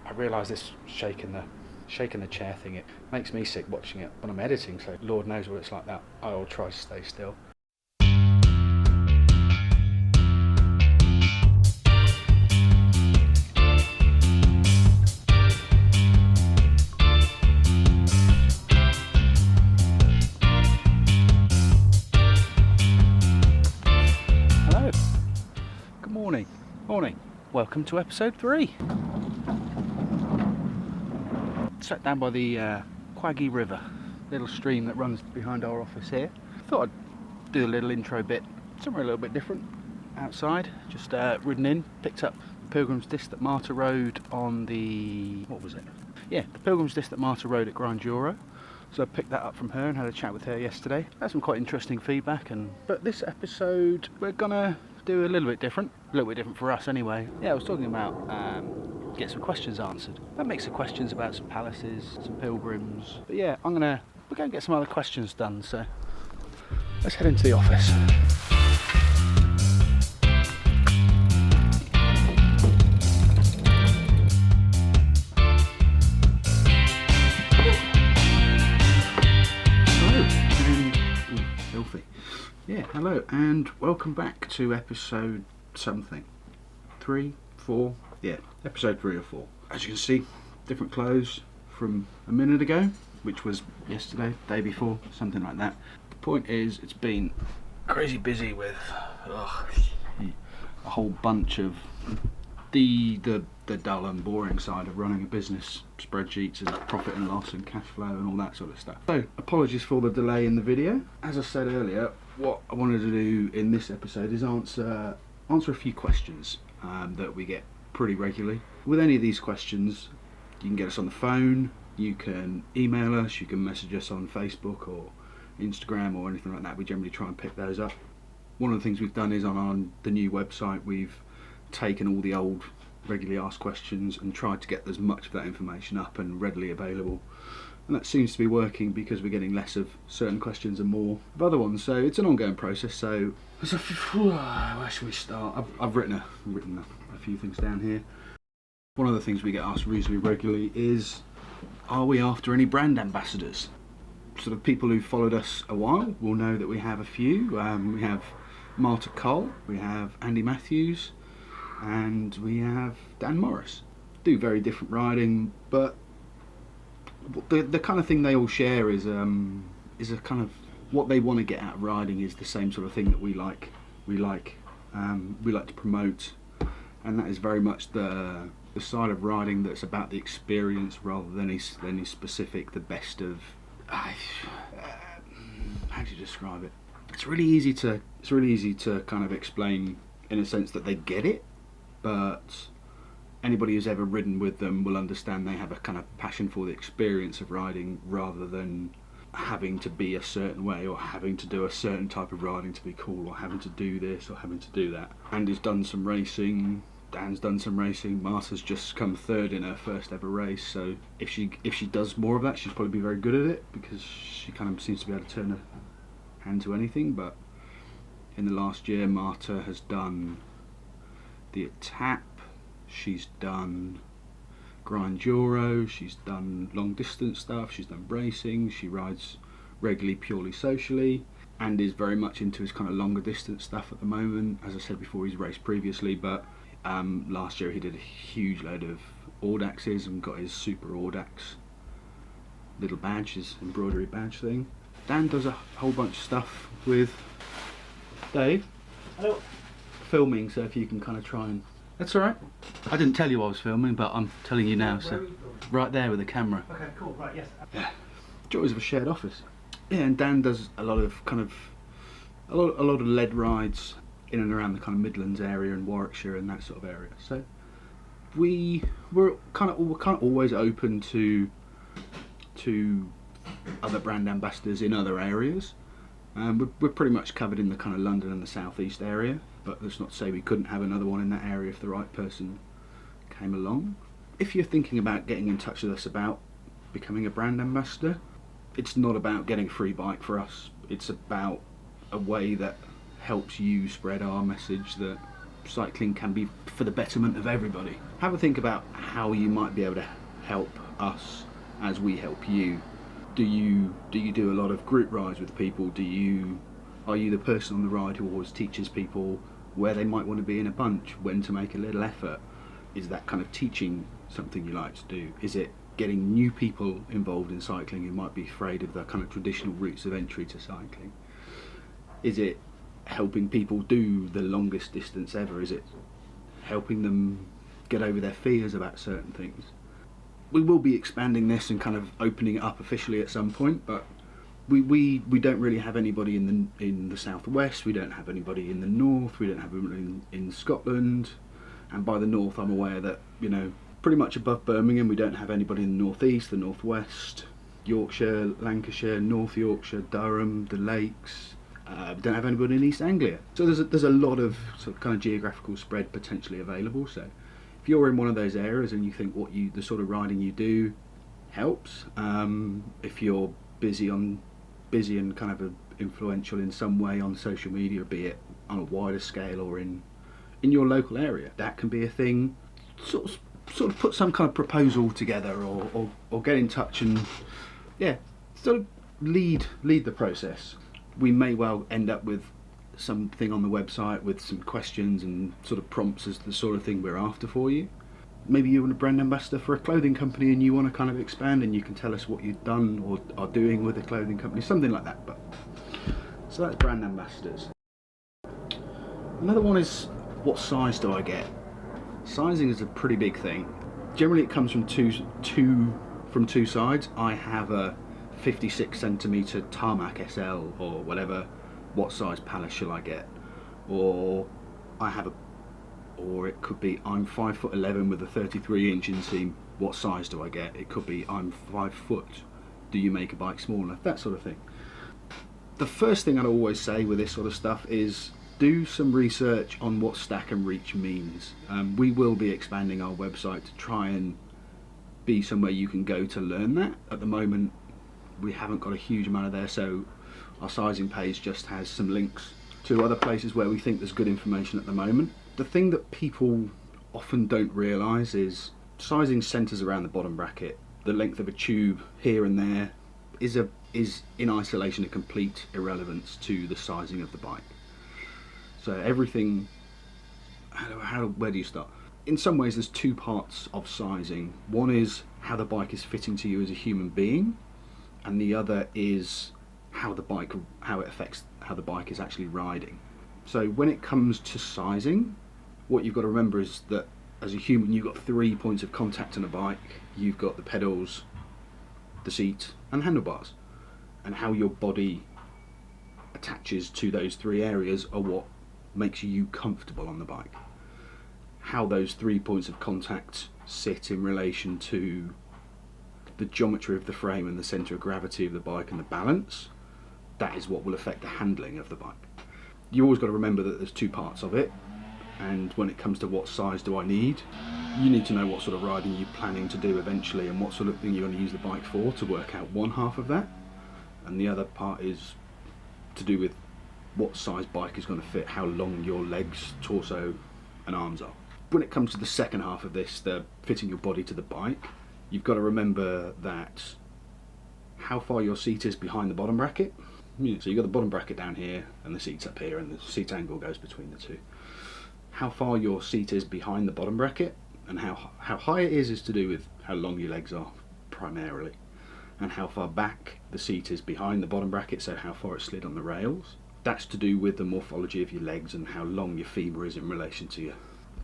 I realise this shaking the chair thing, it makes me sick watching it when I'm editing, so Lord knows what it's like that. I'll try to stay still. Hello. Good morning. Morning. Welcome to episode 3. Sat down by the Quaggy River, little stream that runs behind our office here. Thought I'd do a little intro bit, somewhere a little bit different, outside. Just ridden in, picked up the Pilgrims Disc that Marta rode on the, what was it? Yeah, the Pilgrims Disc that Marta rode at Grinduro. So I picked that up from her and had a chat with her yesterday. Had some quite interesting feedback, but this episode we're gonna do a little bit different for us anyway. Yeah, I was talking about get some questions answered. That makes some questions about some palaces, some pilgrims. But yeah, we're going to get some other questions done, so let's head into the office. Hello and welcome back to episode something. 3, 4, yeah, episode 3 or 4. As you can see, different clothes from a minute ago, which was yesterday, day before, something like that. The point is, it's been crazy busy with a whole bunch of the dull and boring side of running a business, spreadsheets and profit and loss and cash flow and all that sort of stuff. So, apologies for the delay in the video. As I said earlier, what I wanted to do in this episode is answer a few questions that we get pretty regularly. With any of these questions, you can get us on the phone, you can email us, you can message us on Facebook or Instagram or anything like that. We generally try and pick those up. One of the things we've done is on the new website, we've taken all the old regularly asked questions and tried to get as much of that information up and readily available. And that seems to be working because we're getting less of certain questions and more of other ones. So it's an ongoing process. So where should we start? I've written a few things down here. One of the things we get asked reasonably regularly is, are we after any brand ambassadors? Sort of people who've followed us a while will know that we have a few. We have Marta, we have Andy Matthews, and we have Dan Morris. Do very different riding, but the kind of thing they all share is a kind of what they want to get out of riding is the same sort of thing that we like to promote, and that is very much the side of riding that's about the experience rather than any specific, the best of how do you describe it? It's really easy to kind of explain in a sense that they get it, but anybody who's ever ridden with them will understand they have a kind of passion for the experience of riding rather than having to be a certain way or having to do a certain type of riding to be cool or having to do this or having to do that. Andy's done some racing, Dan's done some racing, Marta's just come third in her first ever race, so if she does more of that, she'll probably be very good at it because she kind of seems to be able to turn her hand to anything. But in the last year, Marta has done the Tap, she's done Grinduro, she's done long distance stuff, she's done racing, she rides regularly purely socially, and is very much into his kind of longer distance stuff at the moment. As I said before, he's raced previously, but last year he did a huge load of Audaxes and got his super Audax little badge, his embroidery badge thing. Dan does a whole bunch of stuff with Dave. Hello. Filming, so if you can kind of try and... That's alright. I didn't tell you I was filming, but I'm telling you now, so... Right there with the camera. Okay, cool, right, yes. Yeah. Joys of a shared office. Yeah, and Dan does a lot of lead rides in and around the kind of Midlands area and Warwickshire and that sort of area. So we're kind of always open to other brand ambassadors in other areas. We're pretty much covered in the kind of London and the South East area, but that's not to say we couldn't have another one in that area if the right person came along. If you're thinking about getting in touch with us about becoming a brand ambassador, it's not about getting a free bike for us. It's about a way that helps you spread our message that cycling can be for the betterment of everybody. Have a think about how you might be able to help us as we help you. Do you do a lot of group rides with people? Are you the person on the ride who always teaches people where they might want to be in a bunch, when to make a little effort? Is that kind of teaching something you like to do? Is it getting new people involved in cycling who might be afraid of the kind of traditional routes of entry to cycling? Is it helping people do the longest distance ever? Is it helping them get over their fears about certain things? We will be expanding this and kind of opening it up officially at some point, but we don't really have anybody in the southwest. We don't have anybody in the north. We don't have anybody in Scotland. And by the north, I'm aware that, you know, pretty much above Birmingham, we don't have anybody in the northeast, the northwest, Yorkshire, Lancashire, North Yorkshire, Durham, the Lakes. We don't have anybody in East Anglia. So there's a lot of sort of kind of geographical spread potentially available. So if you're in one of those areas and you think the sort of riding you do helps, if you're busy and kind of influential in some way on social media, be it on a wider scale or in your local area, that can be a thing. Sort of put some kind of proposal together, or get in touch and sort of lead the process. We may well end up with something on the website with some questions and sort of prompts as the sort of thing we're after for you. Maybe you're a brand ambassador for a clothing company and you want to kind of expand, and you can tell us what you've done or are doing with a clothing company, something like that. But so that's brand ambassadors. Another one is, what size do I get? Sizing is a pretty big thing. Generally it comes from two sides. I have a 56 centimeter tarmac SL or whatever. What size palace shall I get? Or it could be, I'm 5'11" with a 33-inch inseam. What size do I get? It could be, I'm 5 foot. Do you make a bike smaller? That sort of thing. The first thing I'd always say with this sort of stuff is do some research on what stack and reach means. We will be expanding our website to try and be somewhere you can go to learn that. At the moment, we haven't got a huge amount of there, so our sizing page just has some links to other places where we think there's good information at the moment. The thing that people often don't realise is sizing centres around the bottom bracket. The length of a tube here and there is in isolation a complete irrelevance to the sizing of the bike. So everything, where do you start? In some ways there's two parts of sizing. One is how the bike is fitting to you as a human being, and the other is how it affects how the bike is actually riding. So when it comes to sizing, what you've got to remember is that as a human you've got 3 points of contact on a bike. You've got the pedals, the seat and the handlebars, and how your body attaches to those three areas are what makes you comfortable on the bike. How those 3 points of contact sit in relation to the geometry of the frame and the centre of gravity of the bike and the balance, that is what will affect the handling of the bike. You always got to remember that there's two parts of it, and when it comes to what size do I need, you need to know what sort of riding you're planning to do eventually and what sort of thing you're going to use the bike for to work out one half of that, and the other part is to do with what size bike is going to fit how long your legs, torso and arms are. When it comes to the second half of this, the fitting your body to the bike, you've got to remember that how far your seat is behind the bottom bracket. So you've got the bottom bracket down here and the seat's up here and the seat angle goes between the two. How far your seat is behind the bottom bracket and how high it is to do with how long your legs are primarily, and how far back the seat is behind the bottom bracket, so how far it's slid on the rails. That's to do with the morphology of your legs and how long your femur is in relation to your,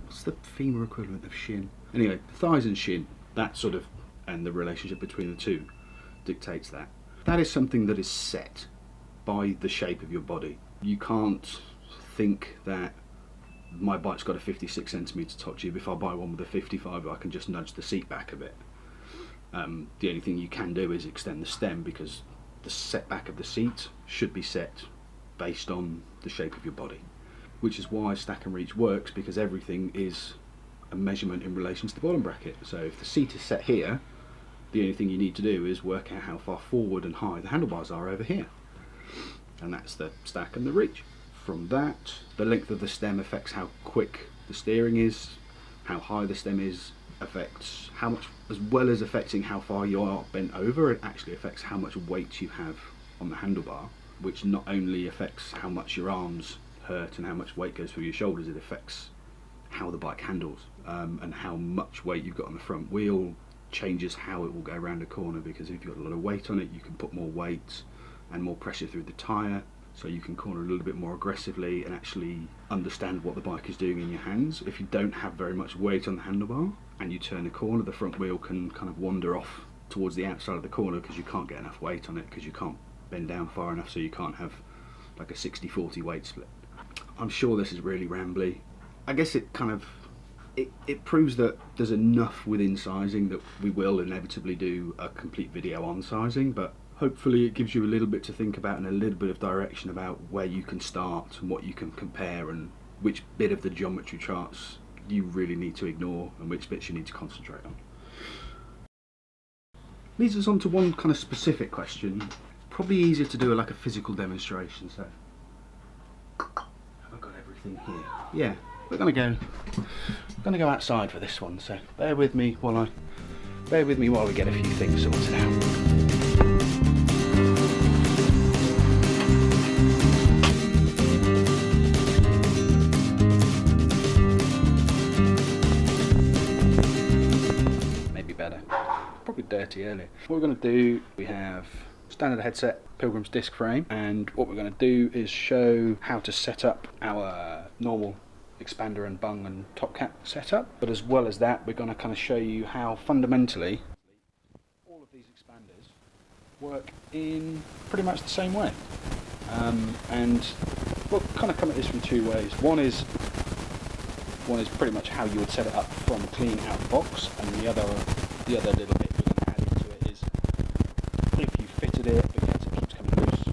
what's the femur equivalent of shin? Anyway, thighs and shin, that sort of, and the relationship between the two dictates that. That is something that is set by the shape of your body. You can't think that my bike's got a 56 centimetre top tube, if I buy one with a 55 I can just nudge the seat back a bit. The only thing you can do is extend the stem, because the setback of the seat should be set based on the shape of your body, which is why stack and reach works, because everything is a measurement in relation to the bottom bracket. So if the seat is set here, the only thing you need to do is work out how far forward and high the handlebars are over here, and that's the stack and the reach. from that. The length of the stem affects how quick the steering is, how high the stem is affects how much, as well as affecting how far you are bent over, it actually affects how much weight you have on the handlebar, which not only affects how much your arms hurt and how much weight goes through your shoulders, it affects how the bike handles, and how much weight you've got on the front wheel changes how it will go around a corner, because if you've got a lot of weight on it, you can put more weight and more pressure through the tyre, so you can corner a little bit more aggressively and actually understand what the bike is doing in your hands. If you don't have very much weight on the handlebar and you turn a corner, the front wheel can kind of wander off towards the outside of the corner because you can't get enough weight on it, because you can't bend down far enough, so you can't have like a 60-40 weight split. I'm sure this is really rambly. I guess it kind of it proves that there's enough within sizing that we will inevitably do a complete video on sizing, but hopefully it gives you a little bit to think about and a little bit of direction about where you can start and what you can compare and which bit of the geometry charts you really need to ignore and which bits you need to concentrate on. Leads us on to one kind of specific question. Probably easier to do like a physical demonstration, so have I got everything here? Yeah, we're gonna go outside for this one, so bear with me while we get a few things sorted out. Probably dirty earlier. What we're going to do, we have standard headset, Pilgrims Disc frame, and what we're going to do is show how to set up our normal expander and bung and top cap setup, but as well as that we're going to kind of show you how fundamentally all of these expanders work in pretty much the same way, and we'll kind of come at this from two ways. One is pretty much how you would set it up from clean out of the box, and the other little bit we're going to add into it is if you fitted it because it keeps coming loose,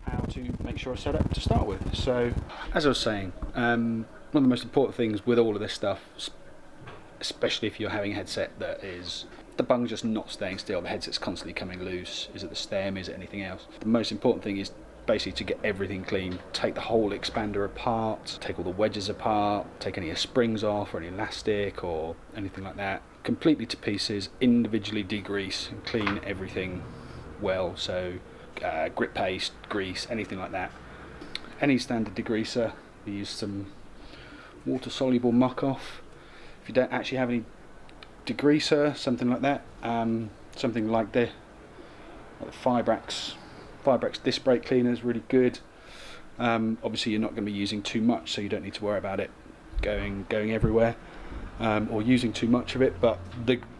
how to make sure it's set up to start with. So as I was saying, one of the most important things with all of this stuff, especially if you're having a headset that is the bung's just not staying still, the headset's constantly coming loose, is it the stem, is it anything else, the most important thing is basically to get everything clean. Take the whole expander apart, take all the wedges apart, take any springs off or any elastic or anything like that, completely to pieces, individually degrease and clean everything well, so grip paste, grease, anything like that. Any standard degreaser, we use some water soluble muck off. If you don't actually have any degreaser, something like that, something like the Fibrax disc brake cleaner is really good. Obviously you're not going to be using too much, so you don't need to worry about it going everywhere, or using too much of it, but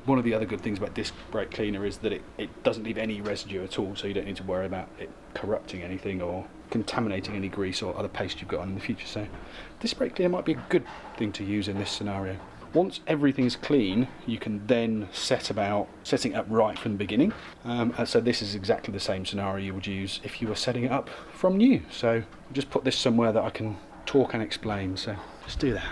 one of the other good things about disc brake cleaner is that it doesn't leave any residue at all, so you don't need to worry about it corrupting anything or contaminating any grease or other paste you've got on in the future. So disc brake cleaner might be a good thing to use in this scenario. Once everything's clean, you can then set about setting it up right from the beginning. So this is exactly the same scenario you would use if you were setting it up from new. So I'll just put this somewhere that I can talk and explain. So let's do that.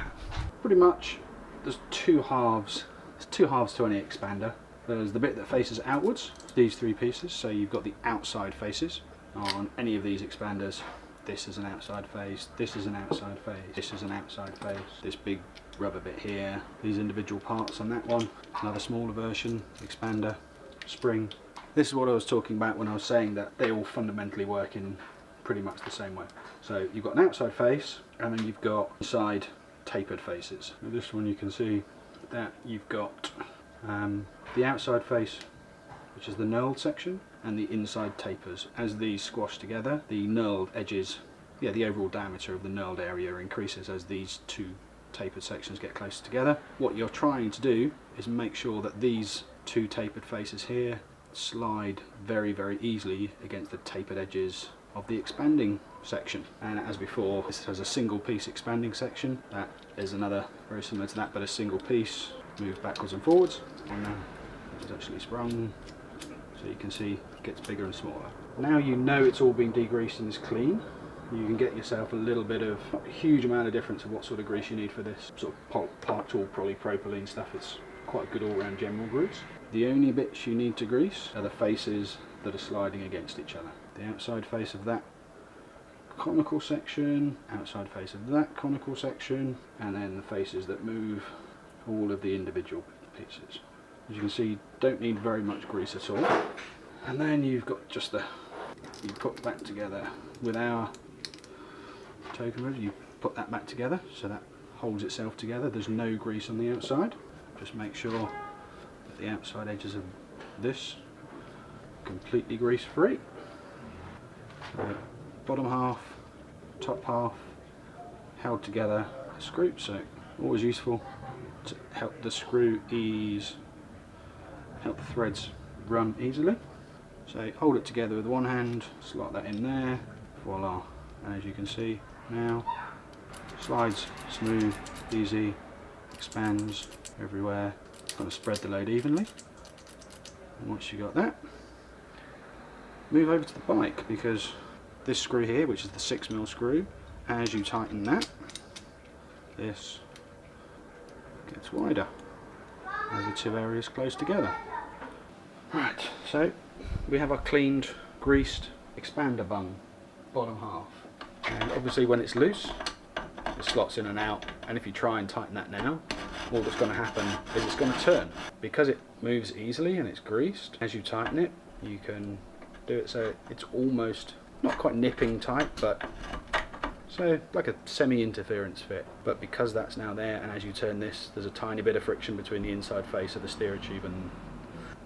Pretty much there's two halves. There's two halves to any expander. There's the bit that faces outwards, these three pieces. So you've got the outside faces on any of these expanders. This is an outside face, this is an outside face, this is an outside face, this big rubber bit here, these individual parts on that one, another smaller version, expander, spring. This is what I was talking about when I was saying that they all fundamentally work in pretty much the same way. So you've got an outside face, and then you've got side tapered faces. With this one you can see that you've got the outside face, which is the knurled section, and the inside tapers. As these squash together, the knurled edges, the overall diameter of the knurled area increases as these two tapered sections get closer together. What you're trying to do is make sure that these two tapered faces here slide very, very easily against the tapered edges of the expanding section. And as before, this has a single piece expanding section. That is another very similar to that, but a single piece, moves backwards and forwards, and now it's actually sprung. So you can see it gets bigger and smaller. Now you know it's all been degreased and is clean, you can get yourself a little bit of, not a huge amount of difference of what sort of grease you need for this sort of parked all polypropylene stuff. It's quite good all-round general grease. The only bits you need to grease are the faces that are sliding against each other. The outside face of that conical section, outside face of that conical section, and then the faces that move all of the individual pieces. As you can see, don't need very much grease at all. And then you've got just you put that together with our token rod. You put that back together so that holds itself together. There's no grease on the outside. Just make sure that the outside edges of this are completely grease free. So bottom half, top half held together, screwed, so always useful to help the screw help the threads run easily. So hold it together with one hand, slot that in there, voila, and as you can see now, slides smooth, easy, expands everywhere. Going to spread the load evenly, and once you got that, move over to the bike, because this screw here, which is the 6mm screw, as you tighten that, this gets wider as the two areas close together. Right, so we have our cleaned, greased expander bung, bottom half, and obviously when it's loose, it slots in and out, and if you try and tighten that now, all that's going to happen is it's going to turn. Because it moves easily and it's greased, as you tighten it, you can do it so it's almost, not quite nipping tight, but so like a semi-interference fit. But because that's now there, and as you turn this, there's a tiny bit of friction between the inside face of the steerer tube and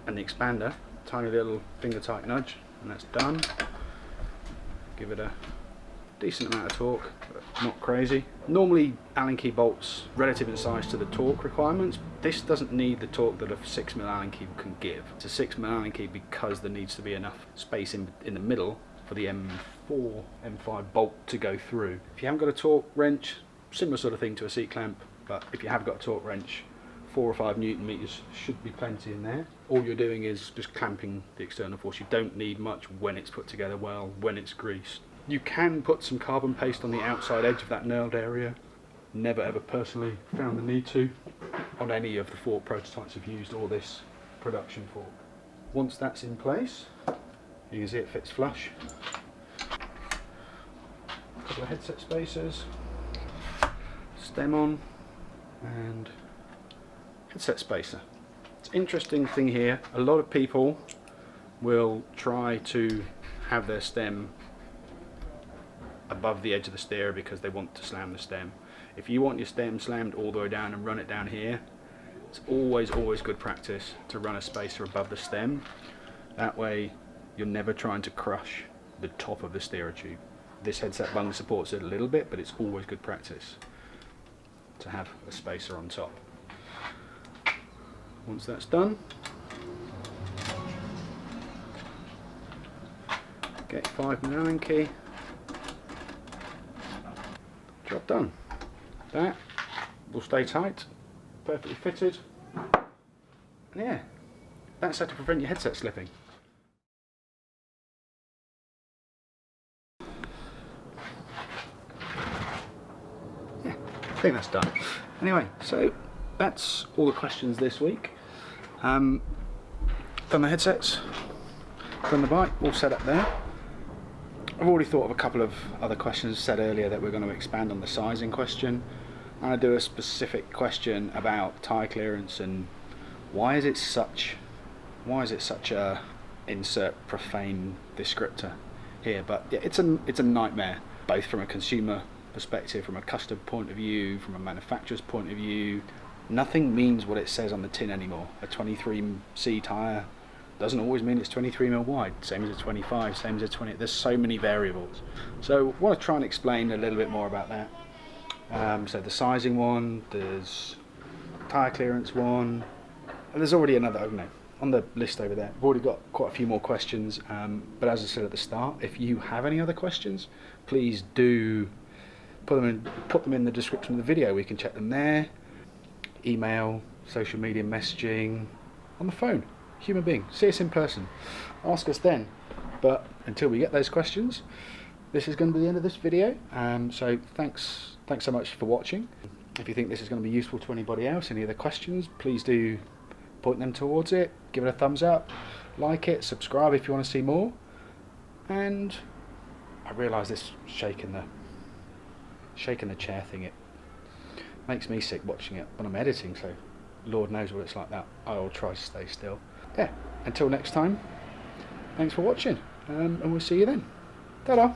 the expander, tiny little finger tight nudge, and that's done. Give it a decent amount of torque, but not crazy. Normally Allen key bolts relative in size to the torque requirements. This doesn't need the torque that a 6mm Allen key can give. It's a 6mm Allen key because there needs to be enough space in the middle for the M4, M5 bolt to go through. If you haven't got a torque wrench, similar sort of thing to a seat clamp, but if you have got a torque wrench, 4 or 5 Newton meters should be plenty in there. All you're doing is just clamping the external force. You don't need much when it's put together well, when it's greased. You can put some carbon paste on the outside edge of that knurled area. Never ever personally found the need to on any of the fork prototypes I've used or this production fork. Once that's in place, you can see it fits flush. A couple of headset spacers, stem on, and headset spacer. It's an interesting thing here. A lot of people will try to have their stem above the edge of the steerer because they want to slam the stem. If you want your stem slammed all the way down and run it down here, it's always good practice to run a spacer above the stem. That way you're never trying to crush the top of the steerer tube. This headset bung supports it a little bit, but it's always good practice to have a spacer on top. Once that's done, get 5mm Allen key. Job done. That will stay tight, perfectly fitted, and yeah, that's how to prevent your headset slipping. Yeah, I think that's done. Anyway, so that's all the questions this week. Done the headsets, done the bike, all set up there. I've already thought of a couple of other questions said earlier that we're going to expand on the sizing question. I'm going to do a specific question about tyre clearance and why is it such a insert profane descriptor here. But yeah, it's a nightmare, both from a consumer perspective, from a customer point of view, from a manufacturer's point of view. Nothing means what it says on the tin anymore. A 23C tyre doesn't always mean it's 23mm wide, same as a 25, same as a 20. There's so many variables. So I want to try and explain a little bit more about that. So the sizing one, there's tyre clearance one, and there's already another, on the list over there. I've already got quite a few more questions, but as I said at the start, if you have any other questions, please do put them in the description of the video. We can check them there. Email, social media messaging, on the phone. Human being, see us in person, ask us then. But until we get those questions, this is going to be the end of this video. So thanks so much for watching. If you think this is going to be useful to anybody else, any other questions, please do point them towards it, give it a thumbs up, like it, subscribe if you want to see more, and I realise this shaking the chair thing, it makes me sick watching it when I'm editing, so Lord knows what it's like that. I'll try to stay still. Yeah, until next time, thanks for watching, and we'll see you then. Ta-da!